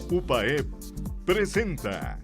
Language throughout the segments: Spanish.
UPAEP presenta.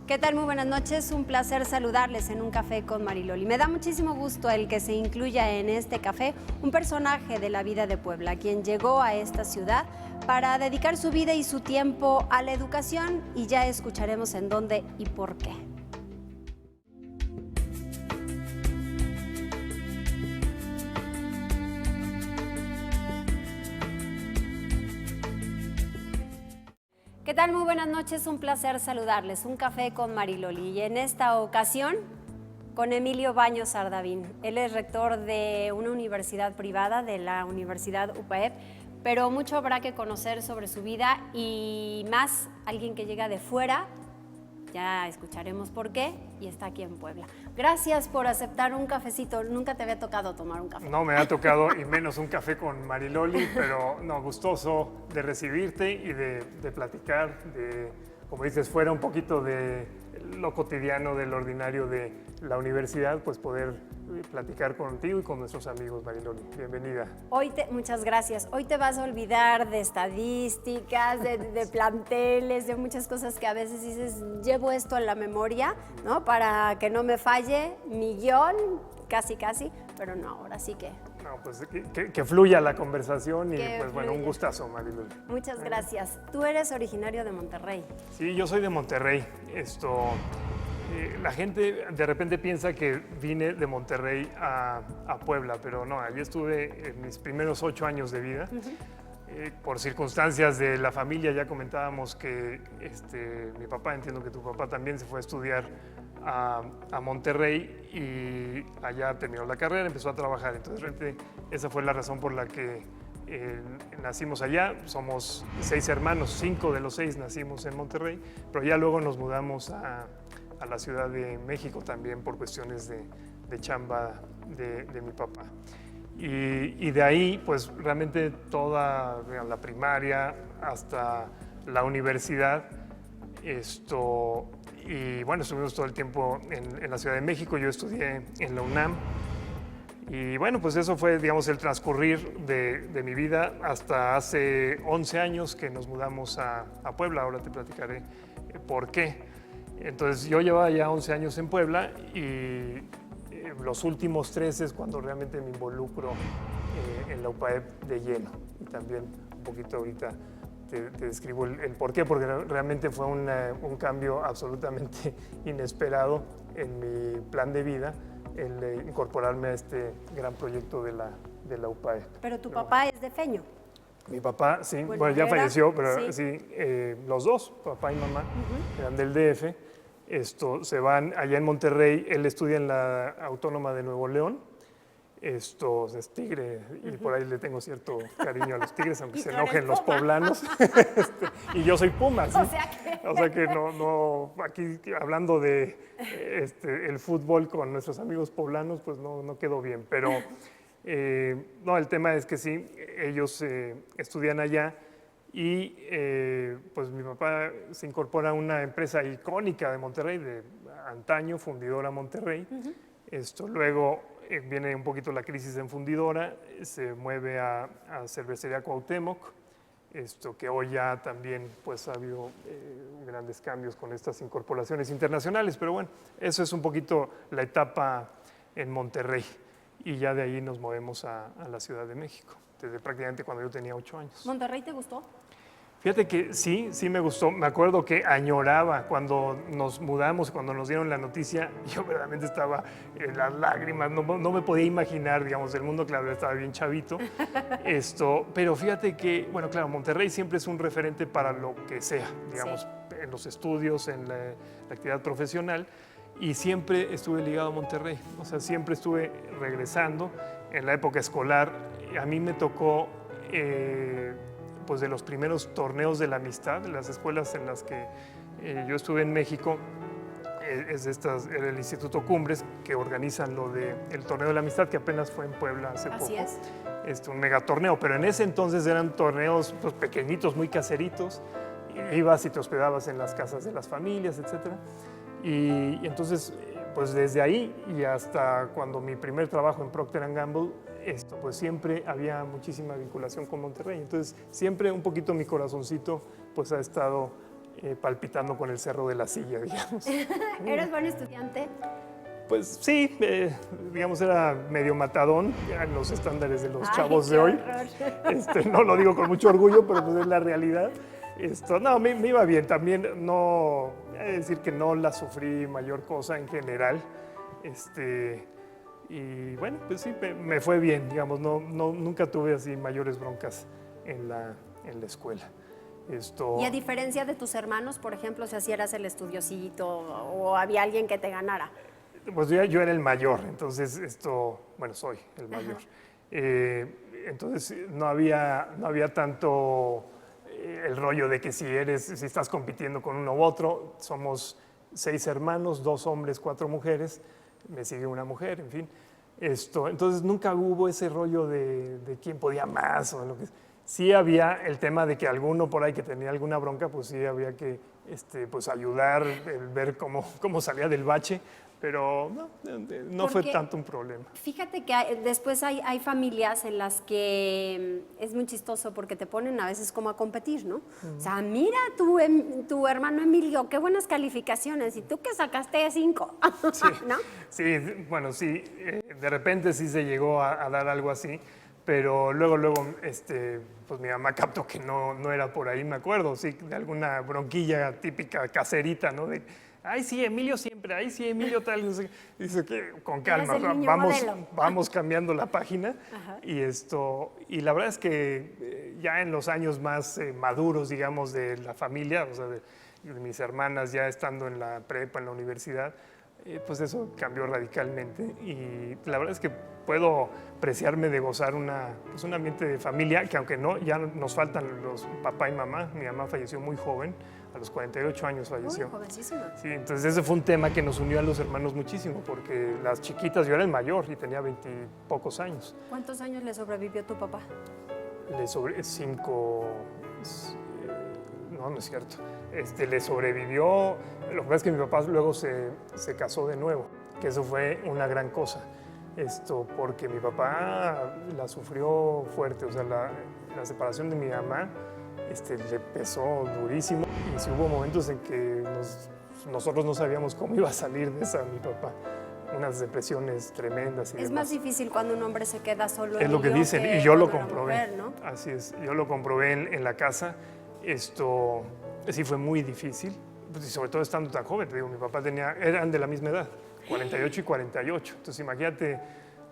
¿Qué tal? Muy buenas noches, un placer saludarles en Un Café con Mariloli. Me da muchísimo gusto el que se incluya en este café un personaje de la vida de Puebla, quien llegó a esta ciudad para dedicar su vida y su tiempo a la educación, y ya escucharemos en dónde y por qué. ¿Qué tal? Muy buenas noches, un placer saludarles. Un café con Mariloli, y en esta ocasión con Emilio Baños Ardavín. Él es rector de una universidad privada, de la Universidad UPAEP, pero mucho habrá que conocer sobre su vida y más alguien que llega de fuera. Ya escucharemos por qué, y está aquí en Puebla. Gracias por aceptar un cafecito. Nunca te había tocado tomar un café. No me ha tocado, y menos un café con Mariloli, pero no, gustoso de recibirte y de platicar, de, como dices, fuera un poquito de lo cotidiano, del ordinario de la universidad, pues poder platicar contigo y con nuestros amigos, Mariloli. Bienvenida. Muchas gracias. Hoy te vas a olvidar de estadísticas, de planteles, de muchas cosas que a veces dices, llevo esto en la memoria, ¿no? Para que no me falle mi guión, casi, pero no, ahora sí que... No, pues que fluya la conversación y Que pues bueno, fluya. un gustazo, Mariloli. Muchas gracias. Tú eres originario de Monterrey. Sí, yo soy de Monterrey. La gente de repente piensa que vine de Monterrey a Puebla, pero no, allí estuve en mis primeros 8 años de vida. Por circunstancias de la familia, ya comentábamos que mi papá, entiendo que tu papá también se fue a estudiar a Monterrey y allá terminó la carrera, empezó a trabajar. Entonces, realmente, esa fue la razón por la que nacimos allá. Somos 6 hermanos, 5 de los 6 nacimos en Monterrey, pero ya luego nos mudamos a la Ciudad de México también por cuestiones de chamba de mi papá. Y de ahí, pues realmente toda la primaria hasta la universidad, y bueno, estuvimos todo el tiempo en la Ciudad de México. Yo estudié en la UNAM. Y bueno, pues eso fue, digamos, el transcurrir de mi vida hasta hace 11 años que nos mudamos a Puebla. Ahora te platicaré por qué. Entonces yo llevaba ya 11 años en Puebla y los últimos 3 es cuando realmente me involucro en la UPAEP de lleno. Y también un poquito ahorita te describo el por qué, porque realmente fue un cambio absolutamente inesperado en mi plan de vida, el incorporarme a este gran proyecto de la UPAEP. Pero tu papá es de Feño. Mi papá, sí, bueno, ya era, falleció, pero sí, los dos, papá y mamá, eran del DF. Se van allá en Monterrey. Él estudia en la Autónoma de Nuevo León. Es tigre, y por ahí le tengo cierto cariño a los tigres, aunque se enojen los poblanos. Y yo soy Puma, ¿sí? O sea que no, aquí hablando de el fútbol con nuestros amigos poblanos, pues no quedó bien. Pero no, el tema es que sí, ellos estudian allá. Y pues mi papá se incorpora a una empresa icónica de Monterrey, de antaño, Fundidora Monterrey. Luego viene un poquito la crisis en Fundidora, se mueve a Cervecería Cuauhtémoc, que hoy ya también pues ha habido grandes cambios con estas incorporaciones internacionales. Pero bueno, eso es un poquito la etapa en Monterrey. Y ya de ahí nos movemos a la Ciudad de México, desde prácticamente cuando yo tenía 8 años. ¿Monterrey te gustó? Fíjate que sí me gustó. Me acuerdo que añoraba cuando nos mudamos, cuando nos dieron la noticia. Yo verdaderamente estaba en las lágrimas, no me podía imaginar, digamos, el mundo, claro, estaba bien chavito. Pero fíjate que, bueno, claro, Monterrey siempre es un referente para lo que sea, digamos, en los estudios, en la actividad profesional. Y siempre estuve ligado a Monterrey, o sea, siempre estuve regresando. En la época escolar, a mí me tocó... pues de los primeros torneos de la amistad, de las escuelas en las que yo estuve en México, era el Instituto Cumbres, que organizan el torneo de la amistad, que apenas fue en Puebla hace poco. Así es. Un megatorneo, pero en ese entonces eran torneos pues, pequeñitos, muy caseritos. Ibas y te hospedabas en las casas de las familias, etc. Y entonces, pues desde ahí y hasta cuando mi primer trabajo en Procter & Gamble, pues siempre había muchísima vinculación con Monterrey. Entonces, siempre un poquito mi corazoncito pues ha estado palpitando con el Cerro de la Silla, digamos. ¿Eres buen estudiante? Pues sí, digamos, era medio matadón en los estándares de los Ay, chavos qué de hoy. horror. No lo digo con mucho orgullo, pero pues es la realidad. No, me iba bien. También no, he de decir que no la sufrí mayor cosa en general. Y bueno, pues sí, me fue bien, digamos, nunca tuve así mayores broncas en la escuela. Y a diferencia de tus hermanos, por ejemplo, si eras el estudiosito o había alguien que te ganara. Pues yo era el mayor, entonces bueno, soy el mayor. Entonces no había tanto el rollo de que si estás compitiendo con uno u otro. Somos 6 hermanos, 2 hombres, 4 mujeres, me sigue una mujer, en fin. Entonces nunca hubo ese rollo de quién podía más o lo que. Sí había el tema de que alguno por ahí que tenía alguna bronca, pues sí había que pues ayudar, ver cómo salía del bache, pero no fue tanto un problema. Fíjate que después hay familias en las que es muy chistoso porque te ponen a veces como a competir, ¿no? O sea, mira tu hermano Emilio, qué buenas calificaciones, y tú que sacaste 5, Sí, ¿no? sí, bueno, sí, de repente sí se llegó a dar algo así. Pero luego, pues mi mamá captó que no era por ahí, me acuerdo, sí, de alguna bronquilla típica caserita, ¿no? De, ay, sí, Emilio siempre, ay, sí, Emilio tal, no sé. Dice que con calma, vamos cambiando la página. Y la verdad es que ya en los años más maduros, digamos, de la familia, o sea, de mis hermanas ya estando en la prepa, en la universidad, pues eso cambió radicalmente y la verdad es que puedo preciarme de gozar un ambiente de familia que aunque ya nos faltan los papá y mamá. Mi mamá falleció muy joven, a los 48 años falleció. Muy jovencísima. Sí, entonces ese fue un tema que nos unió a los hermanos muchísimo porque las chiquitas, yo era el mayor y tenía 20 y pocos años. ¿Cuántos años le sobrevivió tu papá? Le 5, no es cierto. Le sobrevivió, lo que pasa es que mi papá luego se casó de nuevo, que eso fue una gran cosa, porque mi papá la sufrió fuerte, o sea, la separación de mi mamá le pesó durísimo y sí hubo momentos en que nosotros no sabíamos cómo iba a salir de esa mi papá, unas depresiones tremendas y Es demás. más difícil cuando un hombre se queda solo. Es lo que dicen, que y yo lo cuando la comprobé. mujer, ¿no? Así es, yo lo comprobé en la casa. Sí fue muy difícil, pues, y sobre todo estando tan joven. Te digo, mi papá eran de la misma edad, 48 y 48. Entonces imagínate,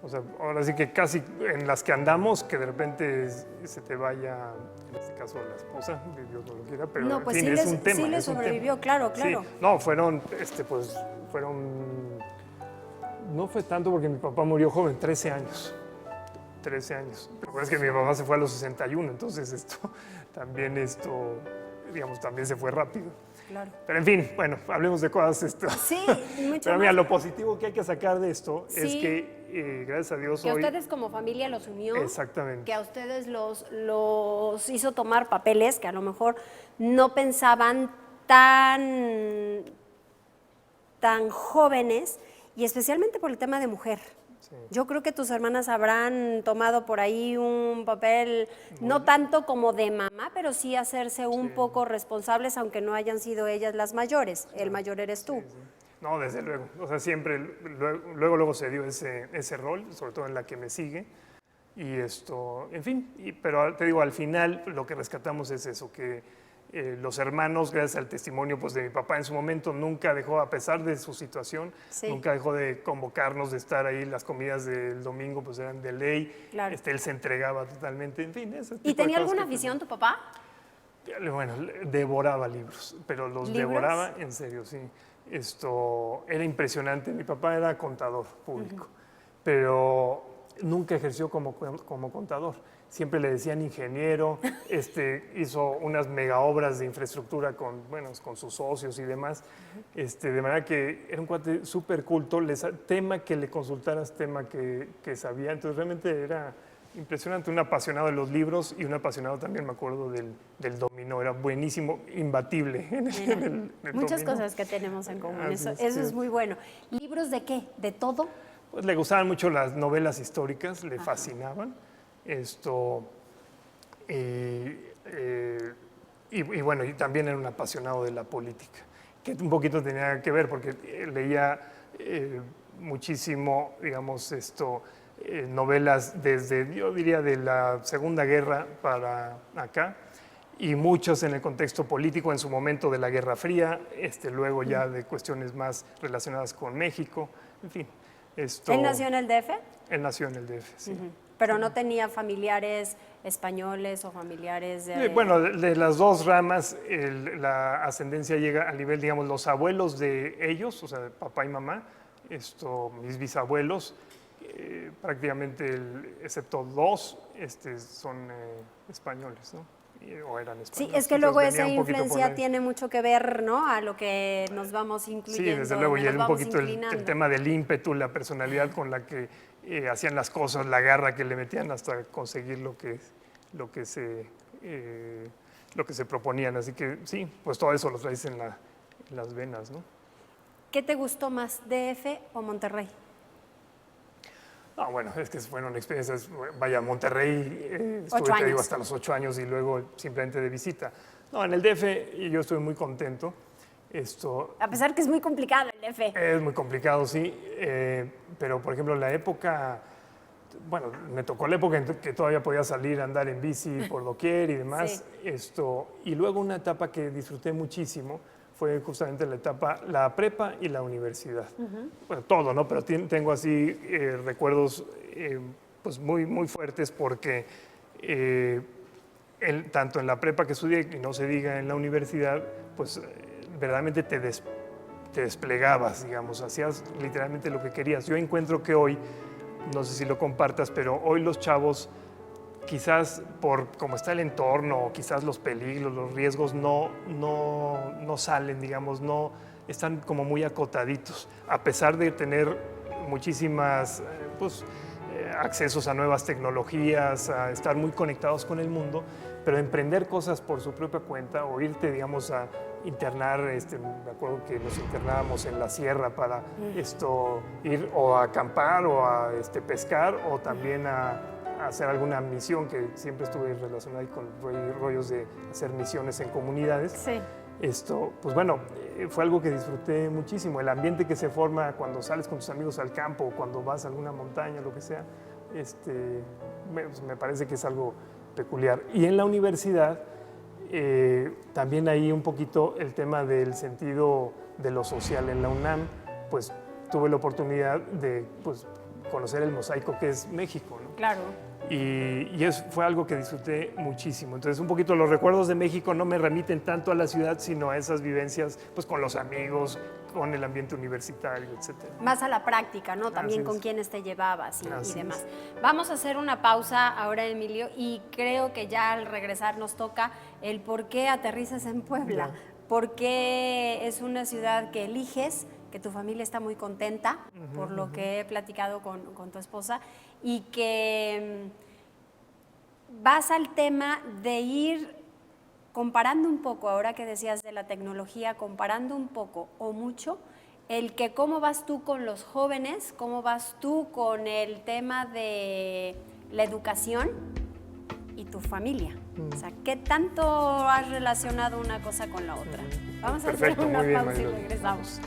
o sea, ahora sí que casi en las que andamos, que de repente se te vaya, en este caso la esposa, Dios no lo quiera, pero No, en pues fin, sí, es un tema. sí le es un sobrevivió, tema. claro. Sí, no, fueron, no fue tanto porque mi papá murió joven, 13 años. 13 años. Pero es que mi papá se fue a los 61, entonces también digamos, también se fue rápido. Claro. Pero en fin, bueno, hablemos de cosas. Sí, mucho Pero mira, más. lo positivo que hay que sacar de esto es Sí. que, gracias a Dios, Que a hoy. ustedes como familia los unió. Exactamente. Que a ustedes los hizo tomar papeles que a lo mejor no pensaban tan jóvenes, y especialmente por el tema de mujer. Sí. Yo creo que tus hermanas habrán tomado por ahí un papel, no tanto como de mamá, pero sí hacerse un poco responsables, aunque no hayan sido ellas las mayores. El mayor eres tú. Sí, sí. No, desde luego. O sea, siempre, luego se dio ese rol, sobre todo en la que me sigue. Y en fin, pero te digo, al final lo que rescatamos es eso, que los hermanos, gracias al testimonio pues, de mi papá en su momento, nunca dejó, a pesar de su situación, nunca dejó de convocarnos, de estar ahí. Las comidas del domingo pues eran de ley. Claro. Él se entregaba totalmente, en fin. Ese tipo ¿Y tenía de cosas alguna afición tu papá? Bueno, devoraba libros, pero los ¿Libros? devoraba en serio, sí. Era impresionante. Mi papá era contador público, pero nunca ejerció como contador. Siempre le decían ingeniero, hizo unas mega obras de infraestructura con sus socios y demás. De manera que era un cuate súper culto, tema que le consultaras, tema que sabía. Entonces realmente era impresionante, un apasionado de los libros y un apasionado también, me acuerdo, del dominó. Era buenísimo, imbatible en el Muchas dominó. cosas que tenemos en común, Así eso es sí. muy bueno. ¿Libros de qué? ¿De todo? pues le gustaban mucho las novelas históricas, le fascinaban. Y bueno, y también era un apasionado de la política, que un poquito tenía que ver porque leía muchísimo, digamos, novelas desde, yo diría, de la Segunda Guerra para acá, y muchos en el contexto político en su momento de la Guerra Fría, luego ya de cuestiones más relacionadas con México, en fin. ¿Él nació en el DF? Él nació en el DF, sí. Pero no tenía familiares españoles o familiares de... Bueno, de las dos ramas, la ascendencia llega al nivel, digamos, los abuelos de ellos, o sea, de papá y mamá, mis bisabuelos, prácticamente, excepto dos, son españoles, ¿no? O eran españoles. Sí, es que luego esa influencia tiene mucho que ver, ¿no? A lo que nos vamos incluyendo. Sí, desde luego, y un poquito el tema del ímpetu, la personalidad con la que hacían las cosas, la garra que le metían hasta conseguir lo que se proponían. Así que sí, pues todo eso lo traes en las venas, ¿no? ¿Qué te gustó más, DF o Monterrey? No, bueno, es que fueron experiencias, vaya, Monterrey, estuve, te digo, hasta los 8 años y luego simplemente de visita. No, en el DF yo estoy muy contento. A pesar que es muy complicado el DF. Es muy complicado, sí, pero por ejemplo la época, bueno, me tocó la época en que todavía podía salir a andar en bici por doquier y demás, sí. Y luego una etapa que disfruté muchísimo fue justamente la prepa y la universidad. Bueno, todo, ¿no? Pero tengo así recuerdos pues muy, muy fuertes porque tanto en la prepa que estudié, y no se diga en la universidad, pues verdaderamente te desplegabas, digamos, hacías literalmente lo que querías. Yo encuentro que hoy, no sé si lo compartas, pero hoy los chavos, quizás por cómo está el entorno, quizás los peligros, los riesgos no salen, digamos, no están como muy acotaditos, a pesar de tener muchísimas accesos a nuevas tecnologías, a estar muy conectados con el mundo, pero emprender cosas por su propia cuenta o irte, digamos, a internar, me acuerdo que nos internábamos en la sierra para ir o a acampar o a pescar o también a hacer alguna misión, que siempre estuve relacionada con rollos de hacer misiones en comunidades. Sí. Pues bueno, fue algo que disfruté muchísimo. El ambiente que se forma cuando sales con tus amigos al campo, cuando vas a alguna montaña, lo que sea, me parece que es algo peculiar. Y en la universidad, también ahí un poquito el tema del sentido de lo social. En la UNAM, pues tuve la oportunidad de conocer el mosaico que es México, ¿no? Claro. Y eso fue algo que disfruté muchísimo. Entonces, un poquito los recuerdos de México no me remiten tanto a la ciudad, sino a esas vivencias pues, con los amigos, con el ambiente universitario, etc. Más a la práctica, ¿no? También con quienes te llevabas y demás. Vamos a hacer una pausa ahora, Emilio, y creo que ya al regresar nos toca el por qué aterrizas en Puebla. ¿Por qué es una ciudad que eliges, que tu familia está muy contenta, por lo que he platicado con tu esposa, y que vas al tema de ir comparando un poco, ahora que decías de la tecnología, comparando un poco o mucho, el que cómo vas tú con los jóvenes, cómo vas tú con el tema de la educación y tu familia. O sea, ¿qué tanto has relacionado una cosa con la otra? Vamos a hacer una pausa y regresamos.